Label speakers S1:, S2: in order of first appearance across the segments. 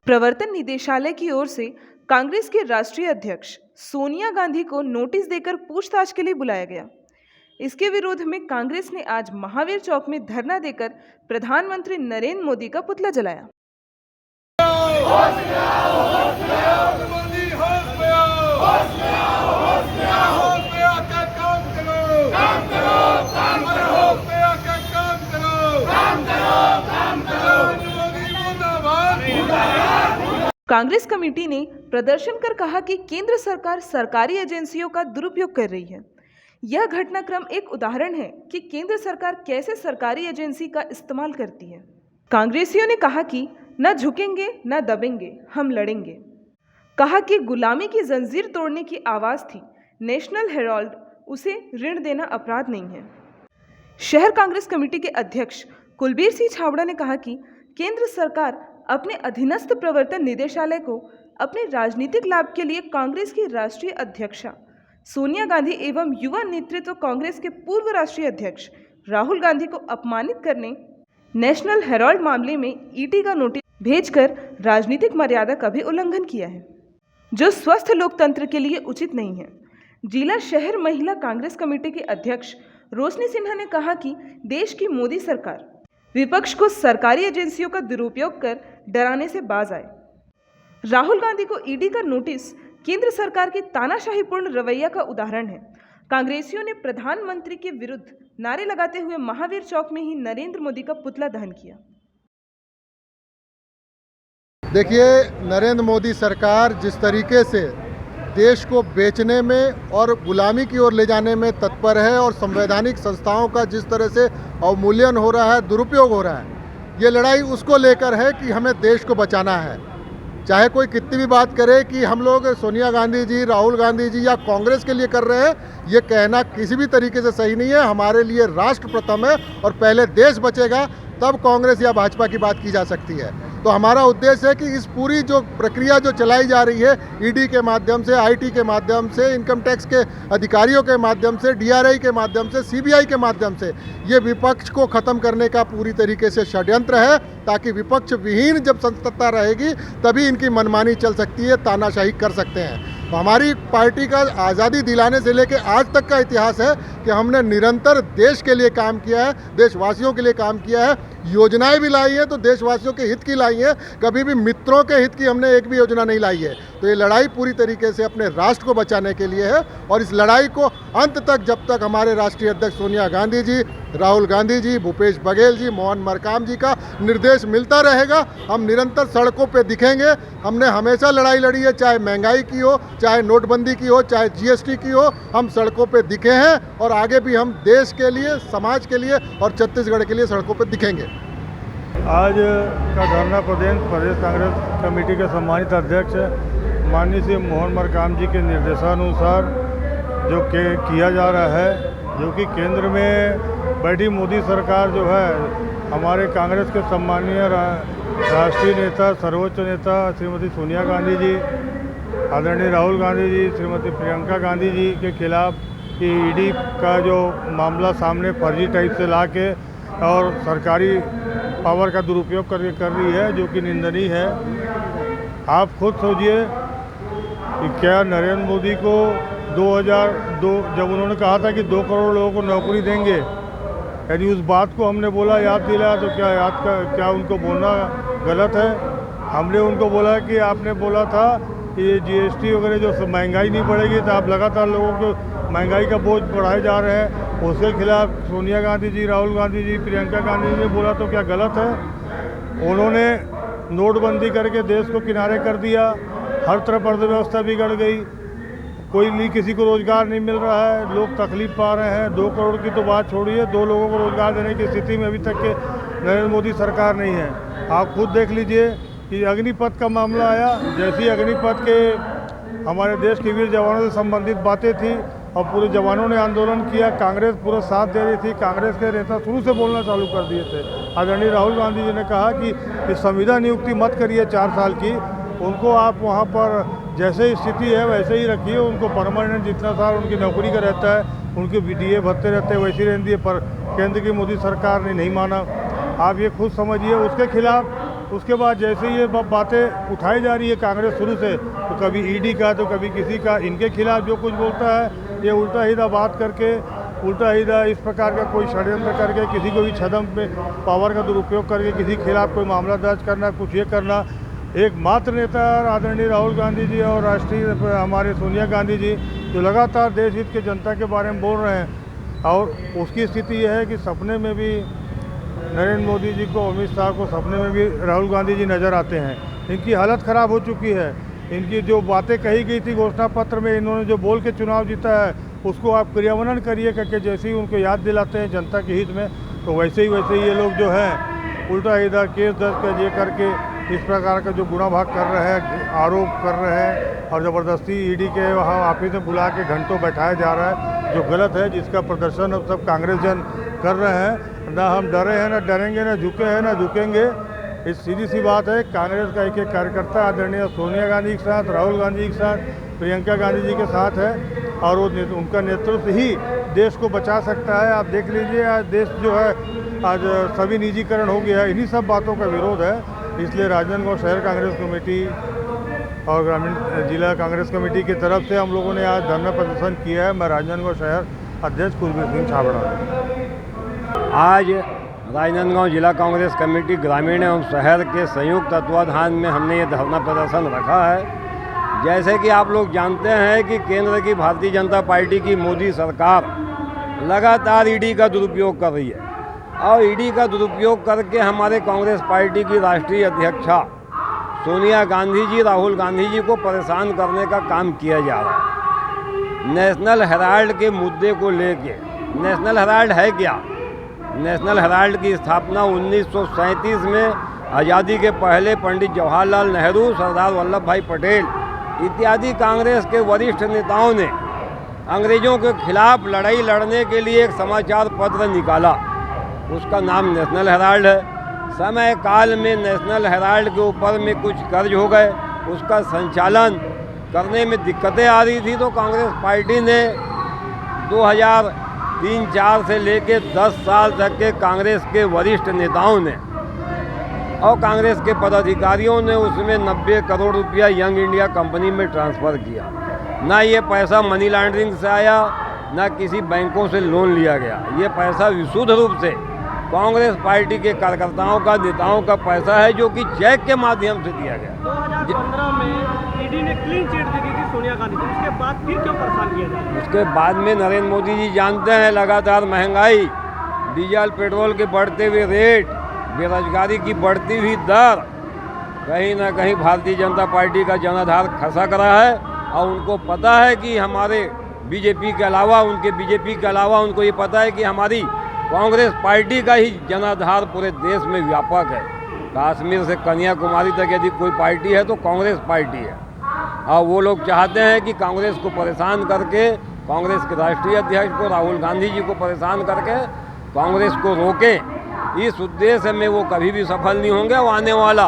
S1: प्रवर्तन निदेशालय की ओर से कांग्रेस के राष्ट्रीय अध्यक्ष सोनिया गांधी को नोटिस देकर पूछताछ के लिए बुलाया गया। इसके विरोध में कांग्रेस ने आज महावीर चौक में धरना देकर प्रधानमंत्री नरेंद्र मोदी का पुतला जलाया। कांग्रेस कमेटी ने प्रदर्शन कर कहा कि केंद्र सरकार सरकारी एजेंसियों का दुरुपयोग कर रही है। यह घटनाक्रम एक उदाहरण है कि केंद्र सरकार कैसे सरकारी एजेंसी का इस्तेमाल करती है। कांग्रेसियों ने कहा कि न झुकेंगे न दबेंगे, हम लड़ेंगे। कहा कि गुलामी की जंजीर तोड़ने की आवाज थी नेशनल हेराल्ड, उसे ऋण देना अपराध नहीं है। शहर कांग्रेस कमेटी के अध्यक्ष कुलबीर सिंह छाबड़ा ने कहा कि केंद्र सरकार अपने अधीनस्थ प्रवर्तन निदेशालय को अपने राजनीतिक लाभ के लिए कांग्रेस की राष्ट्रीय अध्यक्षा सोनिया गांधी एवं युवा नेतृत्व कांग्रेस के पूर्व राष्ट्रीय अध्यक्ष राहुल गांधी को अपमानित करने नेशनल हेराल्ड मामले में ईडी का नोटिस भेजकर राजनीतिक मर्यादा का भी उल्लंघन किया है, जो स्वस्थ लोकतंत्र के लिए उचित नहीं है। जिला शहर महिला कांग्रेस कमेटी के अध्यक्ष रोशनी सिन्हा ने कहा कि देश की मोदी सरकार विपक्ष को सरकारी एजेंसियों का दुरुपयोग कर डराने से बाज आए। राहुल गांधी को ईडी का नोटिस केंद्र सरकार के तानाशाहीपूर्ण रवैया का उदाहरण है। कांग्रेसियों ने प्रधानमंत्री के विरुद्ध नारे लगाते हुए महावीर चौक में ही नरेंद्र मोदी का पुतला दहन किया।
S2: देखिए, नरेंद्र मोदी सरकार जिस तरीके से देश को बेचने में और गुलामी की ओर ले जाने में तत्पर है और संवैधानिक संस्थाओं का जिस तरह से अवमूल्यन हो रहा है, दुरुपयोग हो रहा है, ये लड़ाई उसको लेकर है कि हमें देश को बचाना है। चाहे कोई कितनी भी बात करे कि हम लोग सोनिया गांधी जी, राहुल गांधी जी या कांग्रेस के लिए कर रहे हैं, ये कहना किसी भी तरीके से सही नहीं है। हमारे लिए राष्ट्र प्रथम है और पहले देश बचेगा तब कांग्रेस या भाजपा की बात की जा सकती है। तो हमारा उद्देश्य है कि इस पूरी जो प्रक्रिया जो चलाई जा रही है ईडी के माध्यम से, आईटी के माध्यम से, इनकम टैक्स के अधिकारियों के माध्यम से, डीआरआई के माध्यम से, सीबीआई के माध्यम से, ये विपक्ष को ख़त्म करने का पूरी तरीके से षड्यंत्र है, ताकि विपक्ष विहीन जब सत्ता रहेगी तभी इनकी मनमानी चल सकती है, तानाशाही कर सकते हैं। तो हमारी पार्टी का आज़ादी दिलाने से लेकर आज तक का इतिहास है कि हमने निरंतर देश के लिए काम किया है, देशवासियों के लिए काम किया है, योजनाएं भी लाई हैं तो देशवासियों के हित की लाई हैं, कभी भी मित्रों के हित की हमने एक भी योजना नहीं लाई है। तो ये लड़ाई पूरी तरीके से अपने राष्ट्र को बचाने के लिए है और इस लड़ाई को अंत तक, जब तक हमारे राष्ट्रीय अध्यक्ष सोनिया गांधी जी, राहुल गांधी जी, भूपेश बघेल जी, मोहन मरकाम जी का निर्देश मिलता रहेगा, हम निरंतर सड़कों पे दिखेंगे। हमने हमेशा लड़ाई लड़ी है, चाहे महंगाई की हो, चाहे नोटबंदी की हो, चाहे जीएसटी की हो, हम सड़कों पे दिखे हैं और आगे भी हम देश के लिए, समाज के लिए और छत्तीसगढ़ के लिए सड़कों पे दिखेंगे।
S3: आज का धरना प्रदेश कांग्रेस कमेटी के सम्मानित अध्यक्ष माननीय श्री मोहन मरकाम जी के निर्देशानुसार जो किया जा रहा है, जो कि केंद्र में बैठी मोदी सरकार जो है, हमारे कांग्रेस के सम्मानीय राष्ट्रीय नेता, सर्वोच्च नेता श्रीमती सोनिया गांधी जी, आदरणीय राहुल गांधी जी, श्रीमती प्रियंका गांधी जी के खिलाफ ईडी का जो मामला सामने फर्जी टाइप से ला के और सरकारी पावर का दुरुपयोग कर रही है, जो कि निंदनीय है। आप खुद सोचिए कि क्या नरेंद्र मोदी को 2002 जब उन्होंने कहा था कि 2 करोड़ लोगों को नौकरी देंगे, यदि उस बात को हमने बोला, याद दिलाया, तो क्या उनको बोलना गलत है? हमने उनको बोला कि आपने बोला था कि ये जीएसटी वगैरह जो महंगाई नहीं बढ़ेगी, तो आप लगातार लोगों को महंगाई का बोझ बढ़ाए जा रहे हैं। उसके खिलाफ सोनिया गांधी जी, राहुल गांधी जी, प्रियंका गांधी जी ने बोला, तो क्या गलत है? उन्होंने नोटबंदी करके देश को किनारे कर दिया, हर तरफ अर्थव्यवस्था बिगड़ गई, किसी को रोज़गार नहीं मिल रहा है, लोग तकलीफ पा रहे हैं। 2 करोड़ की तो बात छोड़िए, 2 लोगों को रोज़गार देने की स्थिति में अभी तक के नरेंद्र मोदी सरकार नहीं है। आप खुद देख लीजिए कि अग्निपथ का मामला आया, जैसी अग्निपथ के हमारे देश के वीर जवानों से संबंधित बातें थी और पूरे जवानों ने आंदोलन किया, कांग्रेस पूरा साथ दे रही थी, कांग्रेस के नेता शुरू से बोलना चालू कर दिए थे। आदरणीय राहुल गांधी जी ने कहा कि संविदा नियुक्ति मत करिए 4 साल की, उनको आप वहाँ पर जैसे स्थिति है वैसे ही रखिए, उनको परमानेंट जितना साल उनकी नौकरी का रहता है, उनके बीडीए भत्ते रहते हैं वैसे ही रहती है, पर केंद्र की मोदी सरकार ने नहीं माना। आप ये खुद समझिए। उसके खिलाफ उसके बाद जैसे ये बातें उठाई जा रही है कांग्रेस शुरू से, तो कभी ईडी का तो कभी किसी का, इनके खिलाफ जो कुछ बोलता है ये उल्टा सीधा बात करके, उल्टा सीधा इस प्रकार का कोई षड्यंत्र करके, किसी को भी छदम पे पावर का दुरुपयोग करके किसी के खिलाफ कोई मामला दर्ज करना, कुछ ये करना। एकमात्र नेता आदरणीय राहुल गांधी जी और राष्ट्रीय हमारे सोनिया गांधी जी जो लगातार देश हित के जनता के बारे में बोल रहे हैं, और उसकी स्थिति यह है कि सपने में भी नरेंद्र मोदी जी को, अमित शाह को सपने में भी राहुल गांधी जी नज़र आते हैं। इनकी हालत ख़राब हो चुकी है। इनकी जो बातें कही गई थी घोषणा पत्र में, इन्होंने जो बोल के चुनाव जीता है उसको आप क्रियान्वयन करिए करके जैसे ही उनको याद दिलाते हैं जनता के हित में, तो वैसे ही ये लोग जो हैं उल्टा सीधा केस दर्ज कर ये करके इस प्रकार का जो गुना भाग कर रहे हैं, आरोप कर रहे हैं, और ज़बरदस्ती ईडी के वहाँ ऑफिस में बुला के घंटों बैठाया जा रहा है, जो गलत है, जिसका प्रदर्शन अब सब कांग्रेस जन कर रहे हैं। ना हम डरे हैं, ना डरेंगे, ना झुके हैं, ना झुकेंगे। इस सीधी सी बात है, कांग्रेस का एक एक कार्यकर्ता आदरणीय सोनिया गांधी के साथ, राहुल गांधी के साथ, प्रियंका गांधी जी के साथ है, और वो उनका नेतृत्व ही देश को बचा सकता है। आप देख लीजिए आज देश जो है, आज सभी निजीकरण हो गया है, इन्हीं सब बातों का विरोध है। इसलिए राजनांदगांव शहर कांग्रेस कमेटी और ग्रामीण जिला कांग्रेस कमेटी की तरफ से हम लोगों ने आज धरना प्रदर्शन किया है। मैं राजनांदगांव शहर अध्यक्ष कुलबीर सिंह छाबड़ा।
S4: आज राजनांदगांव जिला कांग्रेस कमेटी ग्रामीण एवं शहर के संयुक्त तत्वाधान में हमने ये धरना प्रदर्शन रखा है। जैसे कि आप लोग जानते हैं कि केंद्र की भारतीय जनता पार्टी की मोदी सरकार लगातार ईडी का दुरुपयोग कर रही है, और ईडी का दुरुपयोग करके हमारे कांग्रेस पार्टी की राष्ट्रीय अध्यक्षा सोनिया गांधी जी, राहुल गांधी जी को परेशान करने का काम किया जा रहा है। नेशनल हेराल्ड के मुद्दे को लेके, नेशनल हेराल्ड है क्या? नेशनल हेराल्ड की स्थापना 1937 में आज़ादी के पहले पंडित जवाहरलाल नेहरू, सरदार वल्लभ भाई पटेल इत्यादि कांग्रेस के वरिष्ठ नेताओं ने अंग्रेजों के खिलाफ लड़ाई लड़ने के लिए एक समाचार पत्र निकाला, उसका नाम नेशनल हेराल्ड है। समय काल में नेशनल हेराल्ड के ऊपर में कुछ कर्ज हो गए, उसका संचालन करने में दिक्कतें आ रही थी, तो कांग्रेस पार्टी ने 2003-04 से लेकर 10 साल तक के कांग्रेस के वरिष्ठ नेताओं ने और कांग्रेस के पदाधिकारियों ने उसमें 90 करोड़ रुपया यंग इंडिया कंपनी में ट्रांसफ़र किया। ना ये पैसा मनी लॉन्ड्रिंग से आया, ना किसी बैंकों से लोन लिया गया। ये पैसा विशुद्ध रूप से कांग्रेस पार्टी के कार्यकर्ताओं का, नेताओं का पैसा है, जो कि चेक के माध्यम से दिया गया।
S5: 2015 में ईडी ने क्लीन चिट दे दी थी सोनिया गांधी को, उसके बाद फिर क्यों परेशान किया जा रहा है?
S4: उसके बाद में नरेंद्र मोदी जी जानते हैं, लगातार महंगाई, डीजल पेट्रोल के बढ़ते हुए रेट, बेरोजगारी की बढ़ती हुई दर, कहीं ना कहीं भारतीय जनता पार्टी का जनाधार खसक रहा है। और उनको पता है कि हमारे बीजेपी के अलावा, उनको ये पता है कि हमारी कांग्रेस पार्टी का ही जनाधार पूरे देश में व्यापक है। कश्मीर से कन्याकुमारी तक यदि कोई पार्टी है तो कांग्रेस पार्टी है, और वो लोग चाहते हैं कि कांग्रेस को परेशान करके, कांग्रेस के राष्ट्रीय अध्यक्ष को, राहुल गांधी जी को परेशान करके कांग्रेस को रोकें। इस उद्देश्य में वो कभी भी सफल नहीं होंगे। और आने वाला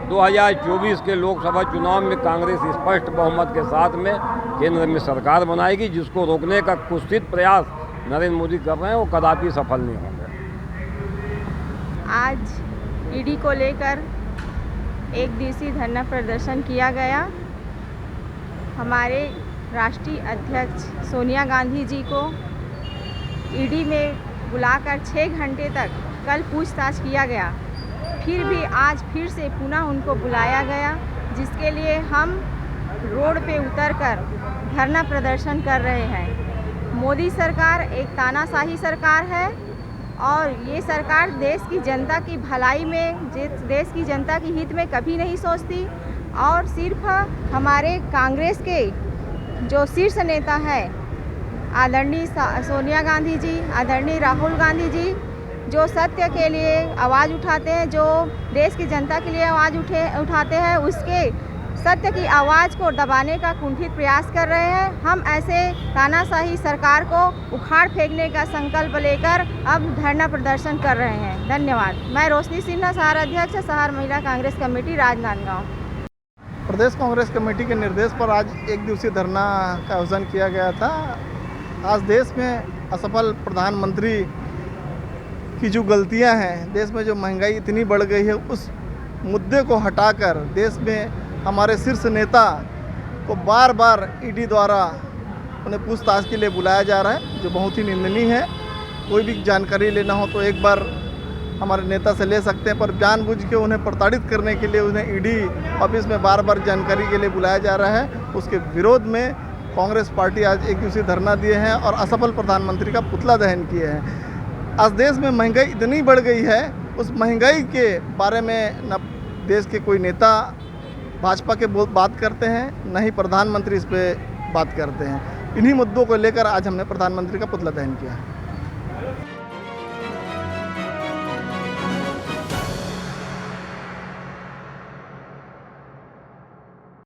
S4: 2024 के लोकसभा चुनाव में कांग्रेस स्पष्ट बहुमत के साथ में केंद्र में सरकार बनाएगी, जिसको रोकने का कुत्सित प्रयास नरेंद्र मोदी कर रहे हैं, वो कदापि सफल नहीं होंगे।
S6: आज ईडी को लेकर एक दिवसीय धरना प्रदर्शन किया गया। हमारे राष्ट्रीय अध्यक्ष सोनिया गांधी जी को ईडी में बुलाकर 6 घंटे तक कल पूछताछ किया गया, फिर भी आज फिर से पुनः उनको बुलाया गया, जिसके लिए हम रोड पे उतरकर धरना प्रदर्शन कर रहे हैं। मोदी सरकार एक तानाशाही सरकार है, और ये सरकार देश की जनता की भलाई में, देश की जनता की हित में कभी नहीं सोचती, और सिर्फ हमारे कांग्रेस के जो शीर्ष नेता है आदरणीय सोनिया गांधी जी, आदरणीय राहुल गांधी जी, जो सत्य के लिए आवाज़ उठाते हैं, जो देश की जनता के लिए आवाज़ उठाते हैं, उसके सत्य की आवाज़ को दबाने का कुंठित प्रयास कर रहे हैं। हम ऐसे तानाशाही सरकार को उखाड़ फेंकने का संकल्प लेकर अब धरना प्रदर्शन कर रहे हैं। धन्यवाद। मैं रोशनी सिन्हा, शहर अध्यक्ष, शहर महिला कांग्रेस कमेटी, राजनांदगांव।
S5: प्रदेश कांग्रेस कमेटी के निर्देश पर आज एक दिवसीय धरना का आयोजन किया गया था। आज देश में असफल प्रधानमंत्री की जो गलतियां हैं, देश में जो महंगाई इतनी बढ़ गई है, उस मुद्दे को हटाकर देश में हमारे शीर्ष नेता को बार बार ईडी द्वारा उन्हें पूछताछ के लिए बुलाया जा रहा है, जो बहुत ही निंदनीय है। कोई भी जानकारी लेना हो तो एक बार हमारे नेता से ले सकते हैं, पर जानबूझ के उन्हें प्रताड़ित करने के लिए उन्हें ईडी ऑफिस में बार बार जानकारी के लिए बुलाया जा रहा है। उसके विरोध में कांग्रेस पार्टी आज एक दिवसीय धरना दिए हैं और असफल प्रधानमंत्री का पुतला दहन किए हैं। आज देश में महंगाई इतनी बढ़ गई है, उस महंगाई के बारे में न देश के कोई नेता भाजपा के बात करते हैं, न ही प्रधानमंत्री इस पर बात करते हैं। इन्हीं मुद्दों को लेकर आज हमने प्रधानमंत्री का पुतला दहन किया है।